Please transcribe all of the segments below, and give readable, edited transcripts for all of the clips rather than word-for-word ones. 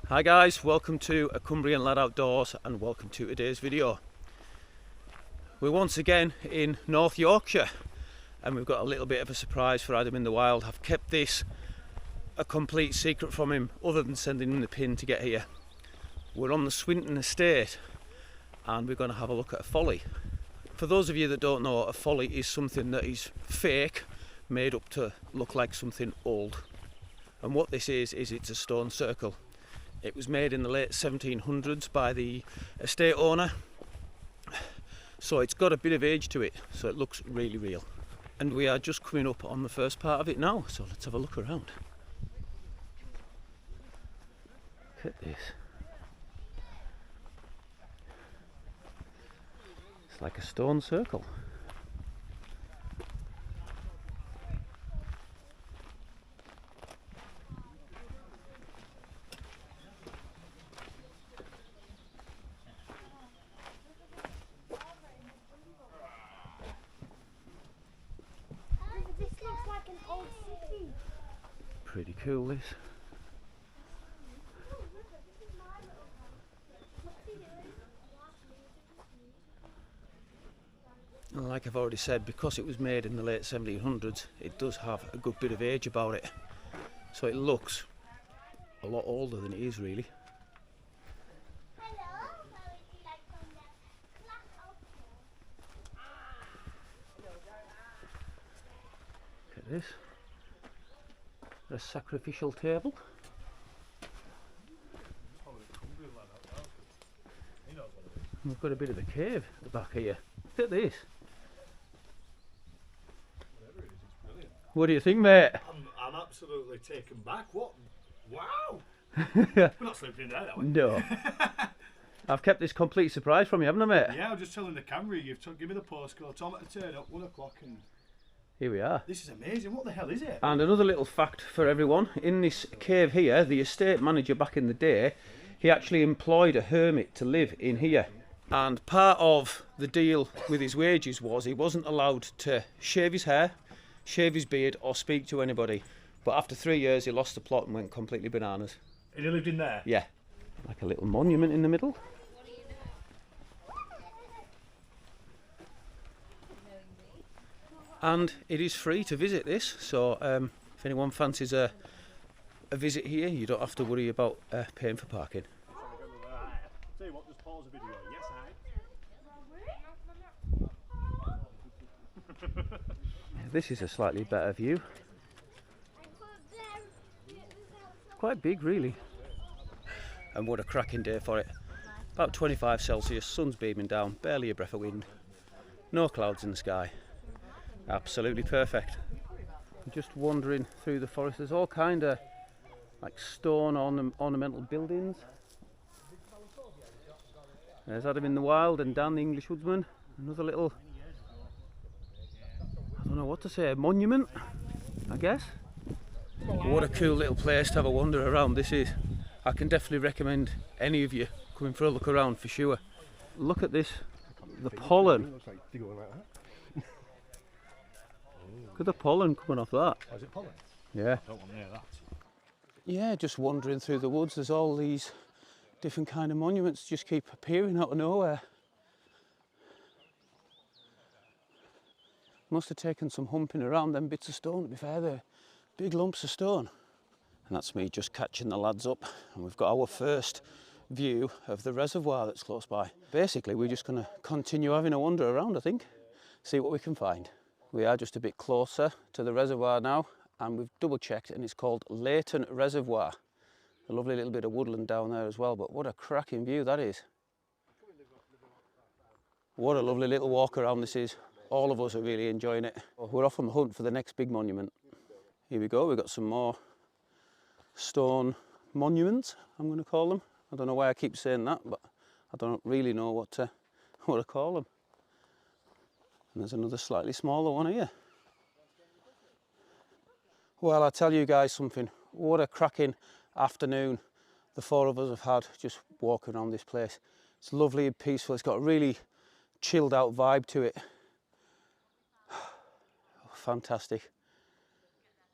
Hi guys, welcome to A Cumbrian Lad Outdoors and welcome to today's video. We're once again in North Yorkshire and we've got a little bit of a surprise for Adam in the wild. I've kept this a complete secret from him other than sending him the pin to get here. We're on the Swinton estate and we're going to have a look at a folly. For those of you that don't know, a folly is something that is fake, made up to look like something old. And what this is it's a stone circle. It was made in the late 1700s by the estate owner, so it's got a bit of age to it, so it looks really real. And we are just coming up on the first part of it now, so let's have a look around. Look at this. It's like a stone circle. Pretty cool this. And like I've already said, because it was made in the late 1700s, it does have a good bit of age about it. So it looks a lot older than it is really. Look at this. A sacrificial table. We've got a bit of a cave at the back here. Look at this. What do you think, mate? I'm absolutely taken back. What? Wow! We're not sleeping in there, are we? No. I've kept this complete surprise from you, haven't I, mate? Yeah, I was just telling the camera, give me the postcode, told me to turn up 1 o'clock and... Here we are. This is amazing. What the hell is it? And another little fact for everyone, in this cave here, the estate manager back in the day, he actually employed a hermit to live in here. And part of the deal with his wages was he wasn't allowed to shave his hair, shave his beard or speak to anybody. But after 3 years he lost the plot and went completely bananas. And he lived in there? Yeah. Like a little monument in the middle. And it is free to visit this, so if anyone fancies a visit here, you don't have to worry about paying for parking. Tell you what, just pause the video. Yes, This is a slightly better view. Quite big, really. And what a cracking day for it. About 25 Celsius, sun's beaming down, barely a breath of wind, no clouds in the sky. Absolutely perfect. Just wandering through the forest, there's all kind of like stone ornamental buildings. There's Adam in the wild and Dan the English woodsman. Another little, I don't know what to say, a monument, I guess. What a cool little place to have a wander around this is. I can definitely recommend any of you coming for a look around for sure. Look at this, the pollen. Look at the pollen coming off that. Oh, is it pollen? Yeah. I don't want near that. Yeah, just wandering through the woods, there's all these different kind of monuments just keep appearing out of nowhere. Must have taken some humping around them bits of stone, to be fair, they're big lumps of stone. And that's me just catching the lads up, and we've got our first view of the reservoir that's close by. Basically, we're just going to continue having a wander around, I think, see what we can find. We are just a bit closer to the reservoir now, and we've double checked, and it's called Ripon Reservoir. A lovely little bit of woodland down there as well, but what a cracking view that is. What a lovely little walk around this is. All of us are really enjoying it. We're off on the hunt for the next big monument. Here we go, we've got some more stone monuments, I'm going to call them. I don't know why I keep saying that, but I don't really know what to call them. And there's another slightly smaller one here. Well, I tell you guys something, what a cracking afternoon the four of us have had just walking around this place. It's lovely and peaceful, it's got a really chilled out vibe to it. Fantastic.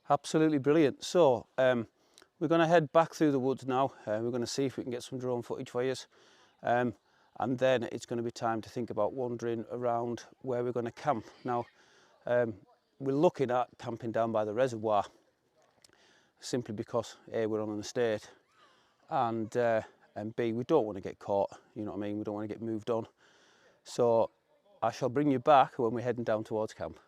Absolutely brilliant. So We're going to head back through the woods now. We're going to see if we can get some drone footage for you. And then it's going to be time to think about wandering around where we're going to camp. Now, we're looking at camping down by the reservoir, simply because A, we're on an estate, and B, we don't want to get caught, you know what I mean? We don't want to get moved on. So I shall bring you back when we're heading down towards camp.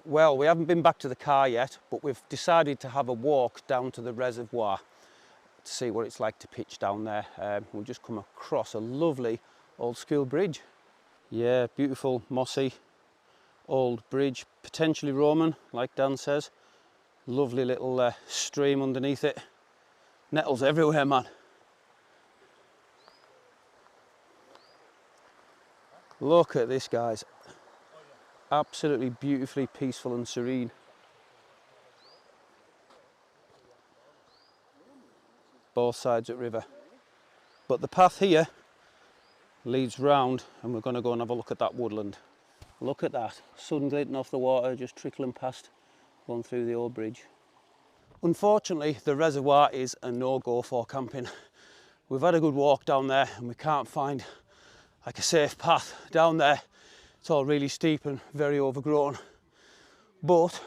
Well, we haven't been back to the car yet, but we've decided to have a walk down to the reservoir to see what it's like to pitch down there. We've just come across a lovely old school bridge. Yeah, beautiful, mossy, old bridge, potentially Roman, like Dan says. Lovely little stream underneath it. Nettles everywhere, man. Look at this, guys. Absolutely beautifully peaceful and serene. Both sides of the river. But the path here leads round, and we're going to go and have a look at that woodland. Look at that, sun glinting off the water, just trickling past, going through the old bridge. Unfortunately, the reservoir is a no-go for camping. We've had a good walk down there and we can't find like a safe path down there. It's all really steep and very overgrown. But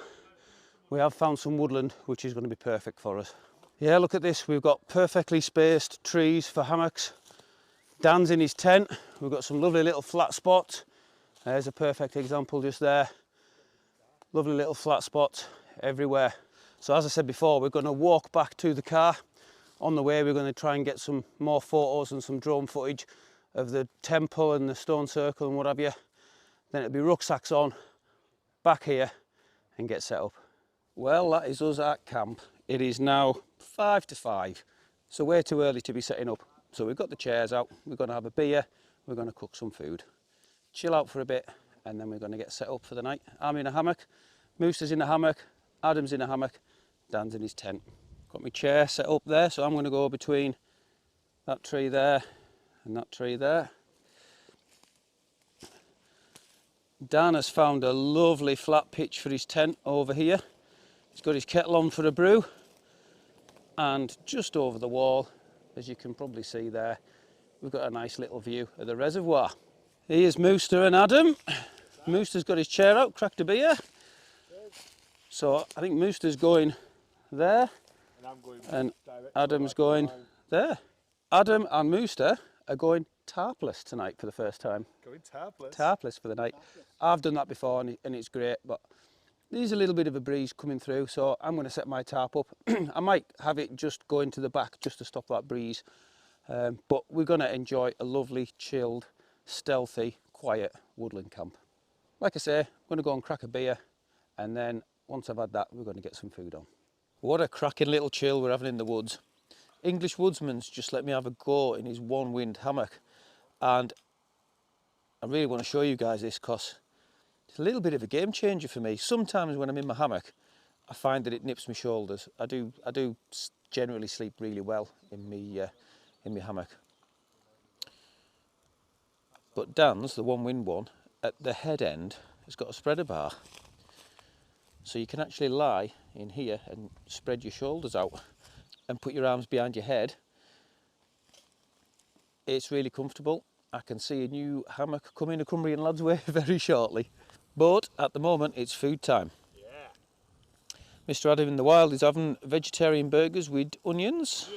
we have found some woodland which is going to be perfect for us. Yeah, look at this, we've got perfectly spaced trees for hammocks. Dan's in his tent, we've got some lovely little flat spots. There's a perfect example just there. Lovely little flat spots everywhere. So as I said before, we're going to walk back to the car. On the way, we're going to try and get some more photos and some drone footage of the temple and the stone circle and what have you. Then it'll be rucksacks on, back here, and get set up. Well, that is us at camp. It is now 5 to 5, so way too early to be setting up. So we've got the chairs out, we're going to have a beer, we're going to cook some food, chill out for a bit, and then we're going to get set up for the night. I'm in a hammock, Mooster's in a hammock, Adam's in a hammock, Dan's in his tent. Got my chair set up there, so I'm going to go between that tree there and that tree there. Dan has found a lovely flat pitch for his tent over here. He's got his kettle on for a brew, and just over the wall, as you can probably see there, we've got a nice little view of the reservoir. Here's Mooster and Adam. Mooster's got his chair out, cracked a beer. So I think Mooster's going there, and Adam's going there. Adam and Mooster are going tarpless tonight for the first time. Going tarpless? Tarpless for the night. I've done that before and it's great, but there's a little bit of a breeze coming through, so I'm going to set my tarp up. I might have it just going to the back just to stop that breeze, but we're going to enjoy a lovely, chilled, stealthy, quiet woodland camp. Like I say, I'm going to go and crack a beer, and then once I've had that, we're going to get some food on. What a cracking little chill we're having in the woods. English woodsman's just let me have a go in his one wind hammock, and I really want to show you guys this because it's a little bit of a game changer for me. Sometimes when I'm in my hammock, I find that it nips my shoulders. I do generally sleep really well in my hammock. But Dan's, the one wind one, at the head end has got a spreader bar. So you can actually lie in here and spread your shoulders out and put your arms behind your head. It's really comfortable. I can see a new hammock coming a Cumbrian lad's way very shortly. But at the moment it's food time. Yeah. Mr. Adam in the wild is having vegetarian burgers with onions.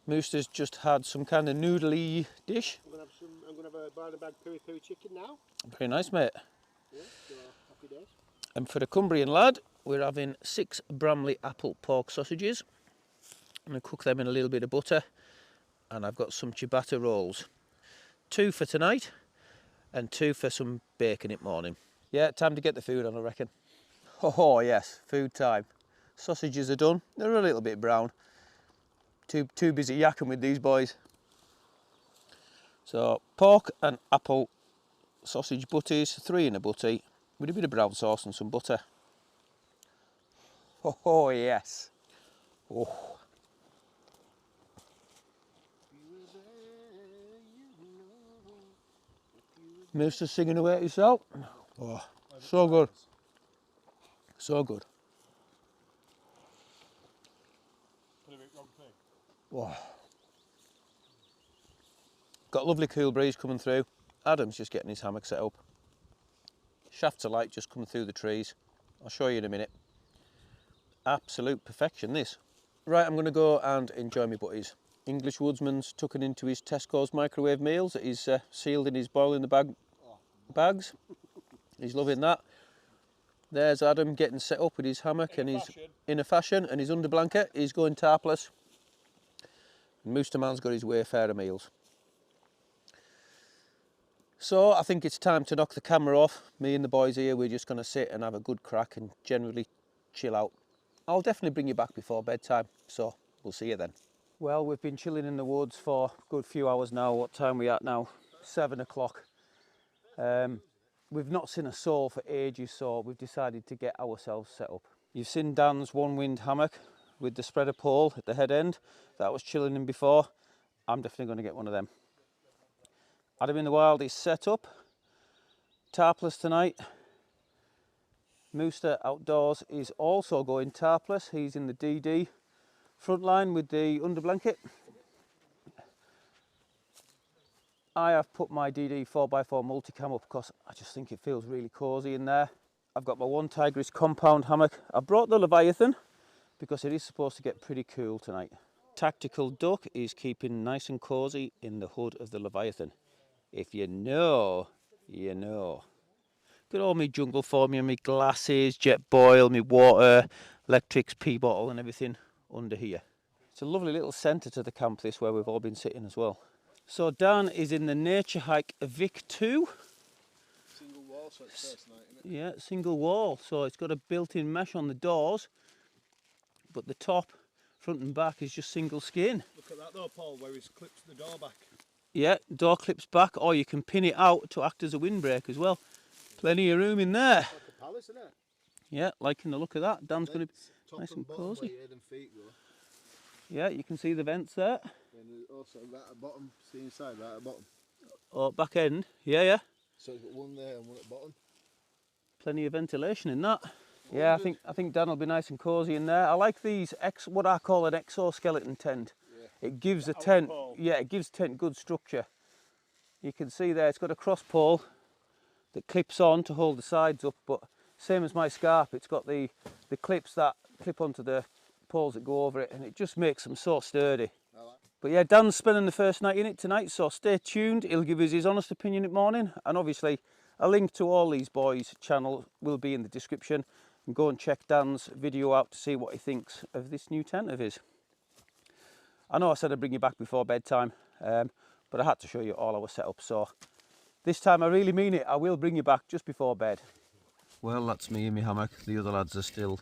Mooster's just had some kind of noodly dish. I'm going to have a brown bag peri peri chicken now. Very nice, mate. Yeah, so happy days. And for the Cumbrian lad, we're having 6 Bramley apple pork sausages. I'm going to cook them in a little bit of butter. And I've got some ciabatta rolls. 2 for tonight and 2 for some bacon in the morning. Yeah, time to get the food on, I reckon. Oh yes, food time. Sausages are done. They're a little bit brown. Too busy yakking with these boys. So pork and apple sausage butties, 3 in a butty, with a bit of brown sauce and some butter. Oh yes. Oh. Mooster's singing away at himself. Oh, so good. So good. Whoa. Got a lovely cool breeze coming through. Adam's just getting his hammock set up. Shafts of light just coming through the trees. I'll show you in a minute. Absolute perfection, this. Right, I'm going to go and enjoy my butties. English woodsman's tucking into his Tesco's microwave meals that he's sealed in his boil in the bags. He's loving that. There's Adam getting set up with his hammock and his inner fashion and his under blanket. He's going tarpless. And Mooster man's got his Wayfarer meals. So I think it's time to knock the camera off. Me and the boys here, we're just going to sit and have a good crack and generally chill out. I'll definitely bring you back before bedtime, so we'll see you then. Well, we've been chilling in the woods for a good few hours now. What time are we at now? 7 o'clock. We've not seen a soul for ages, so we've decided to get ourselves set up. You've seen Dan's one wind hammock with the spreader pole at the head end. That was chilling in before. I'm definitely going to get one of them. Adam in the Wild is set up. Tarpless tonight. Mooster Outdoors is also going tarpless. He's in the DD front line with the under blanket. I have put my DD 4x4 multicam up because I just think it feels really cosy in there. I've got my one Tigris Kompound hammock. I brought the Leviathan because it is supposed to get pretty cool tonight. Tactical Duck is keeping nice and cosy in the hood of the Leviathan. If you know, you know. Got all my jungle formula, my glasses, jet boil, my water, electrics, pea bottle and everything under here. It's a lovely little centre to the camp this, where we've all been sitting as well. So Dan is in the Nature Hike Vic 2. Single wall, so it's first night, isn't it? Yeah, single wall. So it's got a built-in mesh on the doors, but the top, front and back is just single skin. Look at that though, Paul, where he's clipped the door back. Yeah, door clips back, or you can pin it out to act as a windbreak as well. Plenty of room in there. Like a palace, isn't it? Yeah, liking the look of that. Dan's going to be nice and cosy. Yeah, you can see the vents there. And also right at the bottom, see inside, right at the bottom. Oh, back end. Yeah, yeah. So it's got one there and one at the bottom. Plenty of ventilation in that. Yeah, I think Dan will be nice and cosy in there. I like these what I call an exoskeleton tent. Yeah. It gives the tent, it gives tent good structure. You can see there it's got a cross pole that clips on to hold the sides up, but same as my scarp, it's got the clips that clip onto the poles that go over it, and it just makes them so sturdy. But yeah, Dan's spending the first night in it tonight, so stay tuned. He'll give us his honest opinion in the morning, and obviously a link to all these boys' channel will be in the description, and go and check Dan's video out to see what he thinks of this new tent of his. I know I said I'd bring you back before bedtime, but I had to show you all our setup, so this time I really mean it. I will bring you back just before bed. Well, that's me in my hammock. The other lads are still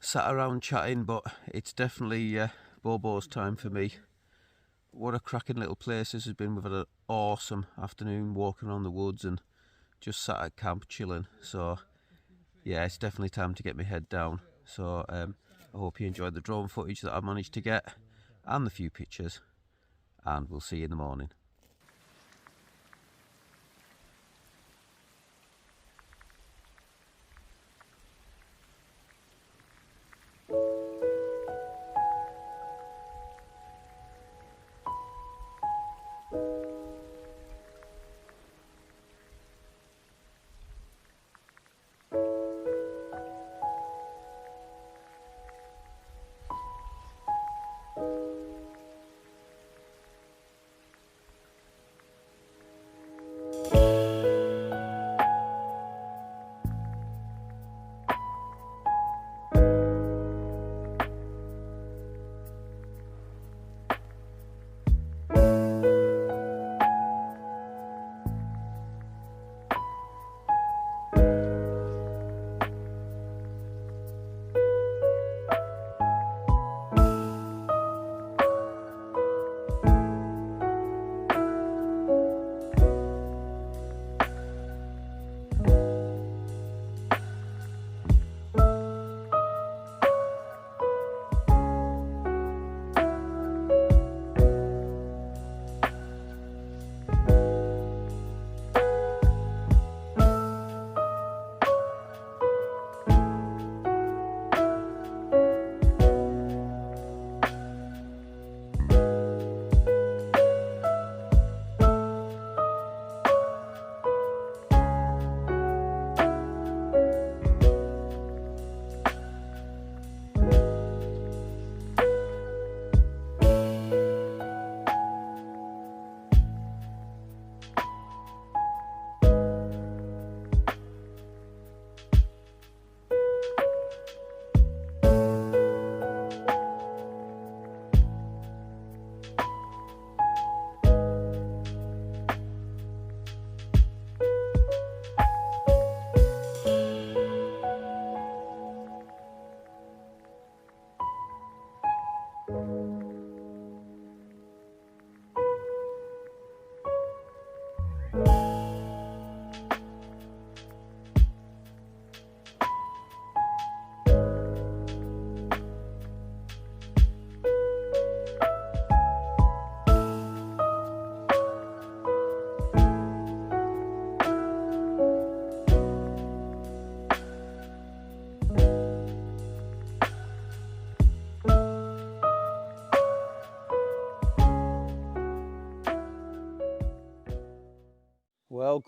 sat around chatting, but it's definitely Bobo's time for me. What a cracking little place this has been. We've had an awesome afternoon walking around the woods and just sat at camp chilling. So yeah, it's definitely time to get my head down. So I hope you enjoyed the drone footage that I managed to get and the few pictures, and we'll see you in the morning.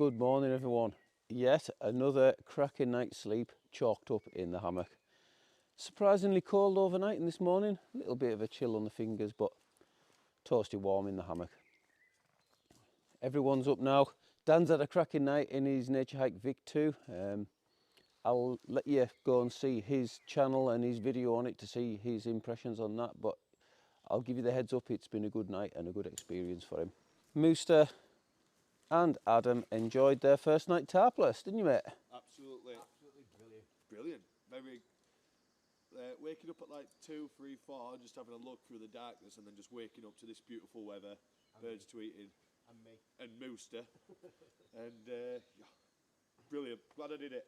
Good morning everyone. Yet another cracking night's sleep chalked up in the hammock. Surprisingly cold overnight and this morning, a little bit of a chill on the fingers, but toasty warm in the hammock. Everyone's up now. Dan's had a cracking night in his nature hike Vic 2. I'll let you go and see his channel and his video on it to see his impressions on that, but I'll give you the heads up, it's been a good night and a good experience for him. Mooster and Adam enjoyed their first night tarpless, didn't you, mate? Absolutely. Absolutely brilliant. Brilliant. Maybe waking up at like 2, 3, 4, just having a look through the darkness, and then just waking up to this beautiful weather, birds tweeting, And me. and Mooster, and yeah, brilliant. Glad I did it.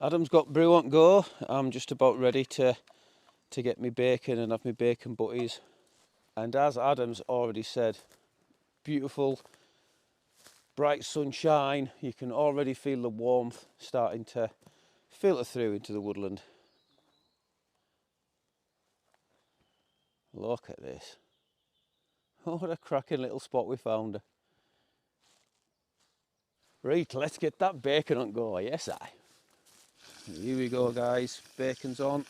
Adam's got brew on go. I'm just about ready to get me bacon and have my bacon butties. And as Adam's already said, beautiful, bright sunshine. You can already feel the warmth starting to filter through into the woodland. Look at this. Oh, what a cracking little spot we found. Right, let's get that bacon on go. Yes, I. Here we go, guys. Bacon's on.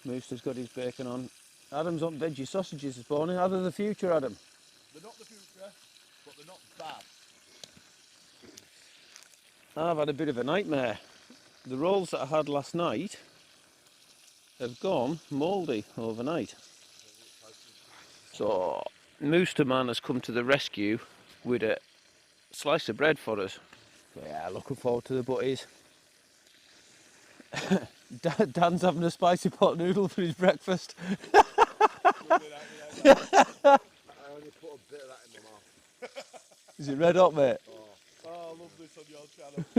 Mooster's got his bacon on. Adam's on veggie sausages this morning. How are the future, Adam? They're not the future, but they're not bad. I've had a bit of a nightmare. The rolls that I had last night have gone mouldy overnight. So, Mooster man has come to the rescue with a slice of bread for us. Yeah, looking forward to the butties. Dan's having a spicy pot noodle for his breakfast. I only put a bit of that in my mouth. Is it red hot, mate? Oh, I love this on your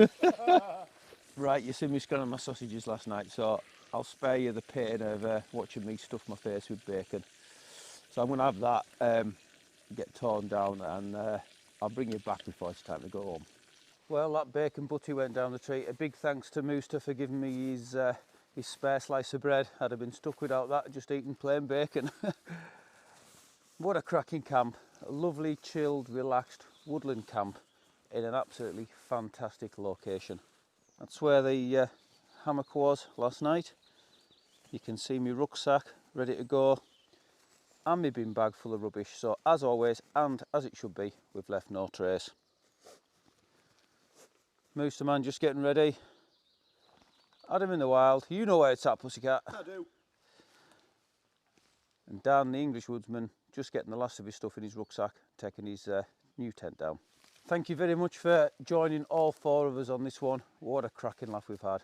channel. Right, you see me scanning my sausages last night, so I'll spare you the pain of watching me stuff my face with bacon. So I'm going to have that get torn down, and I'll bring you back before it's time to go home. Well, that bacon butty went down the tree. A big thanks to Mooster for giving me his spare slice of bread. I'd have been stuck without that, just eating plain bacon. What a cracking camp. A lovely, chilled, relaxed woodland camp in an absolutely fantastic location. That's where the hammock was last night. You can see my rucksack ready to go and my bin bag full of rubbish. So as always, and as it should be, we've left no trace. Mooster man just getting ready. Adam in the wild. You know where it's at, pussycat. I do. And Dan, the English woodsman, just getting the last of his stuff in his rucksack, taking his new tent down. Thank you very much for joining all 4 of us on this one. What a cracking laugh we've had.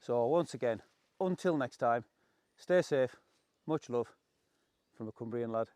So once again, until next time, stay safe, much love from a Cumbrian lad.